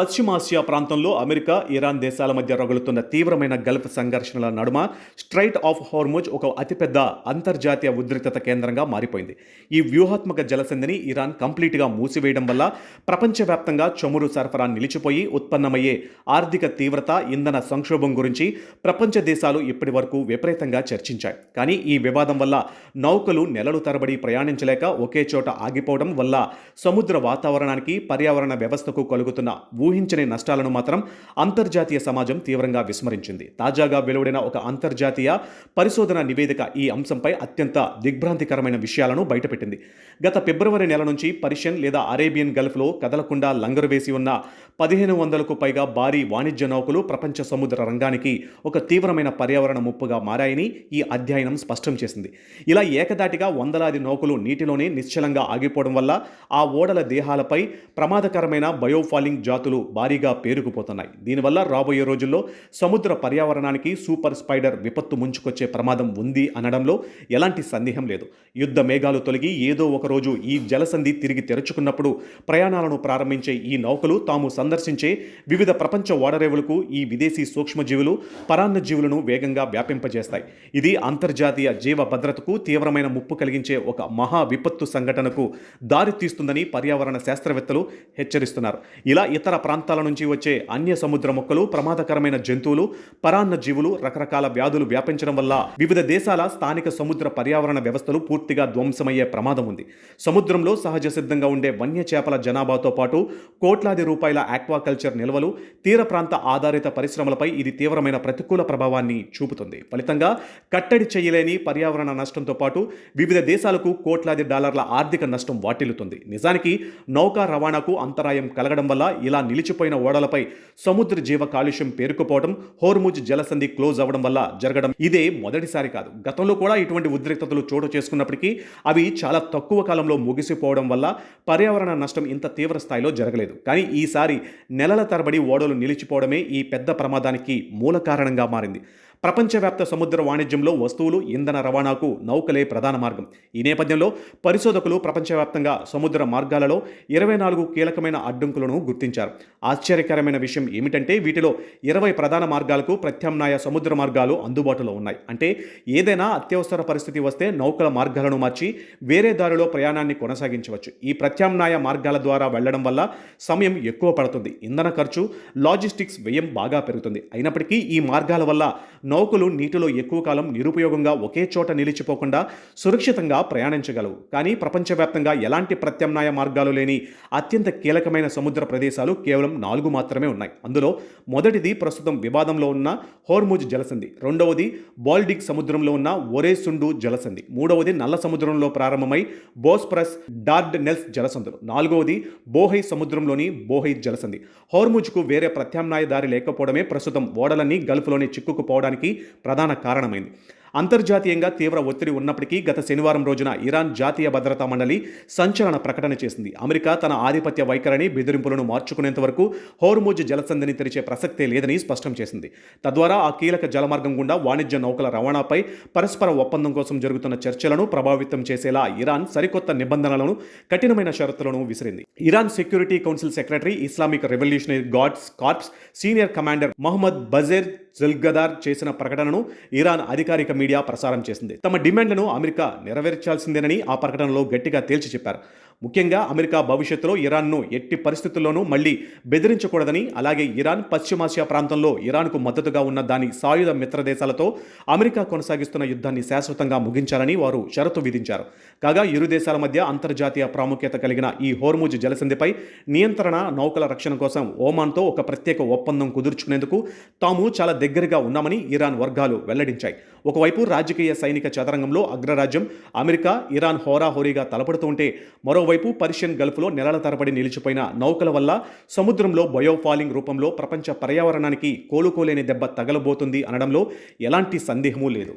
పశ్చిమాసియా ప్రాంతంలో America, Iran దేశాల మధ్య రగులుతున్న తీవ్రమైన గల్ఫ్ సంఘర్షణల నడుమ స్ట్రైట్ ఆఫ్ హోర్ముజ్ ఒక అతిపెద్ద అంతర్జాతీయ ఉద్రిక్తత కేంద్రంగా మారిపోయింది. ఈ వ్యూహాత్మక జలసంధిని ఇరాన్ కంప్లీట్గా మూసివేయడం వల్ల ప్రపంచవ్యాప్తంగా చమురు సరఫరా నిలిచిపోయి ఉత్పన్నమయ్యే ఆర్థిక తీవ్రత, ఇంధన సంక్షోభం గురించి ప్రపంచ దేశాలు ఇప్పటి వరకు విపరీతంగా చర్చించాయి. కానీ ఈ వివాదం వల్ల నౌకలు నెలలు తరబడి ప్రయాణించలేక ఒకే చోట ఆగిపోవడం వల్ల సముద్ర వాతావరణానికి, పర్యావరణ వ్యవస్థకు కలుగుతున్న ఊహించని నష్టాలను మాత్రం అంతర్జాతీయ సమాజం తీవ్రంగా విస్మరించింది. తాజాగా వెలువడిన ఒక అంతర్జాతీయ పరిశోధన నివేదిక ఈ అంశంపై అత్యంత దిగ్భ్రాంతికరమైన విషయాలను బయటపెట్టింది. గత ఫిబ్రవరి నెల నుంచి పర్షియన్ లేదా అరేబియన్ గల్ఫ్లో కదలకుండా లంగరు వేసి ఉన్న 1500కు పైగా భారీ వాణిజ్య నౌకలు ప్రపంచ సముద్ర రంగానికి ఒక తీవ్రమైన పర్యావరణ ముప్పుగా మారాయని ఈ అధ్యయనం స్పష్టం చేసింది. ఇలా ఏకదాటిగా వందలాది నౌకలు నీటిలోనే నిశ్చలంగా ఆగిపోవడం వల్ల ఆ ఓడల దేహాలపై ప్రమాదకరమైన బయోఫాలింగ్ జాతులు భారీగా పేరుకుపోతున్నాయి. దీనివల్ల రాబోయే రోజుల్లో సముద్ర పర్యావరణానికి సూపర్ స్పైడర్ విపత్తు ముంచుకొచ్చే ప్రమాదం ఉంది అనడంలో ఎలాంటి సందేహం లేదు. యుద్ధ మేఘాలు తొలగి ఏదో ఒక రోజు ఈ జలసంధి తిరిగి తెరుచుకున్నప్పుడు ప్రయాణాలను ప్రారంభించే ఈ నౌకలు తాము సందర్శించే వివిధ ప్రపంచ ఓడరేవులకు ఈ విదేశీ సూక్ష్మజీవులు, పరాన్నజీవులను వేగంగా వ్యాపింపజేస్తాయి. ఇది అంతర్జాతీయ జీవ భద్రతకు తీవ్రమైన ముప్పు కలిగించే ఒక మహా విపత్తు సంఘటనకు దారితీస్తుందని పర్యావరణ శాస్త్రవేత్తలు హెచ్చరిస్తున్నారు. ఇలా ఇతర ప్రాంతాల నుంచి వచ్చే అన్య సముద్ర మొక్కలు, ప్రమాదకరమైన జంతువులు, పరాన్న జీవులు, రకరకాల వ్యాధులు వ్యాపించడం వల్ల వివిధ దేశాల స్థానిక సముద్ర పర్యావరణ వ్యవస్థలు పూర్తిగా ధ్వంసమయ్యే ప్రమాదం ఉంది. సముద్రంలో సహజ సిద్ధంగా ఉండే వన్య చేపల జనాభాతో పాటు కోట్లాది రూపాయల ఆక్వాకల్చర్ నిల్వలు, తీర ప్రాంత ఆధారిత పరిశ్రమలపై ఇది తీవ్రమైన ప్రతికూల ప్రభావాన్ని చూపుతుంది. ఫలితంగా కట్టడి చేయలేని పర్యావరణ నష్టంతో పాటు వివిధ దేశాలకు కోట్లాది డాలర్ల ఆర్థిక నష్టం వాటిల్లుతుంది. నిజానికి నౌకా రవాణాకు అంతరాయం కలగడం వల్ల ఇలా నిలిచిపోయిన ఓడలపై సముద్ర జీవ కాలుష్యం పేరుకుపోవడం, హోర్ముజ్ జలసంధి క్లోజ్ అవ్వడం వల్ల జరగడం ఇదే మొదటిసారి కాదు. గతంలో కూడా ఇటువంటి ఉద్రిక్తతలు చోటు చేసుకున్నప్పటికీ అవి చాలా తక్కువ కాలంలో ముగిసిపోవడం వల్ల పర్యావరణ నష్టం ఇంత తీవ్ర స్థాయిలో జరగలేదు. కానీ ఈసారి నెలల తరబడి ఓడలు నిలిచిపోవడమే ఈ పెద్ద ప్రమాదానికి మూల కారణంగా మారింది. ప్రపంచవ్యాప్త సముద్ర వాణిజ్యంలో వస్తువులు, ఇంధన రవాణాకు నౌకలే ప్రధాన మార్గం. ఈ నేపథ్యంలో పరిశోధకులు ప్రపంచవ్యాప్తంగా సముద్ర మార్గాలలో 24 కీలకమైన అడ్డంకులను గుర్తించారు. ఆశ్చర్యకరమైన విషయం ఏమిటంటే వీటిలో 20 ప్రధాన మార్గాలకు ప్రత్యామ్నాయ సముద్ర మార్గాలు అందుబాటులో ఉన్నాయి. అంటే ఏదైనా అత్యవసర పరిస్థితి వస్తే నౌకల మార్గాలను మార్చి వేరే దారిలో ప్రయాణాన్ని కొనసాగించవచ్చు. ఈ ప్రత్యామ్నాయ మార్గాల ద్వారా వెళ్లడం వల్ల సమయం ఎక్కువ పడుతుంది, ఇంధన ఖర్చు, లాజిస్టిక్స్ వ్యయం బాగా పెరుగుతుంది. అయినప్పటికీ ఈ మార్గాల వల్ల నౌకలు నీటిలో ఎక్కువ కాలం నిరుపయోగంగా ఒకే చోట నిలిచిపోకుండా సురక్షితంగా ప్రయాణించగలవు. కానీ ప్రపంచవ్యాప్తంగా ఎలాంటి ప్రత్యామ్నాయ మార్గాలు లేని అత్యంత కీలకమైన సముద్ర ప్రదేశాలు కేవలం 4 మాత్రమే ఉన్నాయి. అందులో మొదటిది ప్రస్తుతం వివాదంలో ఉన్న హోర్ముజ్ జలసంధి, రెండవది బాల్టిక్ సముద్రంలో ఉన్న ఒరేసుండు జలసంధి, మూడవది నల్ల సముద్రంలో ప్రారంభమై బోస్పరస్ డార్డనెల్స్ జలసంధులు, నాలుగవది బోహై సముద్రంలోని బోహై జలసంధి. హోర్ముజ్కు వేరే ప్రత్యామ్నాయ దారి లేకపోవడమే ప్రస్తుతం ఓడలన్నీ గల్ఫ్లోనే చిక్కుకుపోవడానికి ప్రధాన కారణమైంది. అంతర్జాతీయంగా తీవ్ర ఒత్తిడి ఉన్నప్పటికీ గత శనివారం రోజున ఇరాన్ జాతీయ భద్రతా మండలి సంచలన ప్రకటన చేసింది. అమెరికా తన ఆధిపత్య వైఖరిని, బెదిరింపులను మార్చుకునేంత వరకు హోర్ముజ్ జలసంధిని తెరిచే ప్రసక్తే లేదని స్పష్టం చేసింది. తద్వారా ఆ కీలక జలమార్గం గుండా వాణిజ్య నౌకల రవాణాపై పరస్పర ఒప్పందం కోసం జరుగుతున్న చర్చలను ప్రభావితం చేసేలా ఇరాన్ సరికొత్త నిబంధనలను, కఠినమైన షరతులను విసిరింది. Iran security council secretary, Islamic revolutionary guards corps senior commander Mohammad Bagher Zolghadr చేసిన ప్రకటనను ఇరాన్ అధికారిక మీడియా ప్రసారం చేసింది. తమ డిమాండ్లను అమెరికా నెరవేర్చాల్సిందేనని ఆ ప్రకటనలో గట్టిగా తేల్చి చెప్పారు. ముఖ్యంగా అమెరికా భవిష్యత్తులో ఇరాన్ను ఎట్టి పరిస్థితుల్లోనూ మళ్లీ బెదిరించకూడదని, అలాగే ఇరాన్ పశ్చిమాసియా ప్రాంతంలో ఇరాన్కు మద్దతుగా ఉన్న దాని సాయుధ మిత్ర దేశాలతో అమెరికా కొనసాగిస్తున్న యుద్ధాన్ని శాశ్వతంగా ముగించాలని వారు షరతు విధించారు. కాగా ఇరు దేశాల మధ్య అంతర్జాతీయ ప్రాముఖ్యత కలిగిన ఈ హోర్ముజ్ జలసంధిపై నియంత్రణ, నౌకల రక్షణ కోసం ఒమాన్తో ఒక ప్రత్యేక ఒప్పందం కుదుర్చుకునేందుకు తాము చాలా దగ్గరగా ఉన్నామని ఇరాన్ వర్గాలు వెల్లడించాయి. ఒకవైపు రాజకీయ, సైనిక చదరంగంలో అగ్రరాజ్యం అమెరికా, ఇరాన్ హోరాహోరీగా తలపడుతూ ఉంటే మరోవైపు పర్షియన్ గల్ఫ్లో నెలల తరబడి నిలిచిపోయిన నౌకల వల్ల సముద్రంలో బయోఫాలింగ్ రూపంలో ప్రపంచ పర్యావరణానికి కోలుకోలేని దెబ్బ తగలబోతుంది అనడంలో ఎలాంటి సందేహమూ లేదు.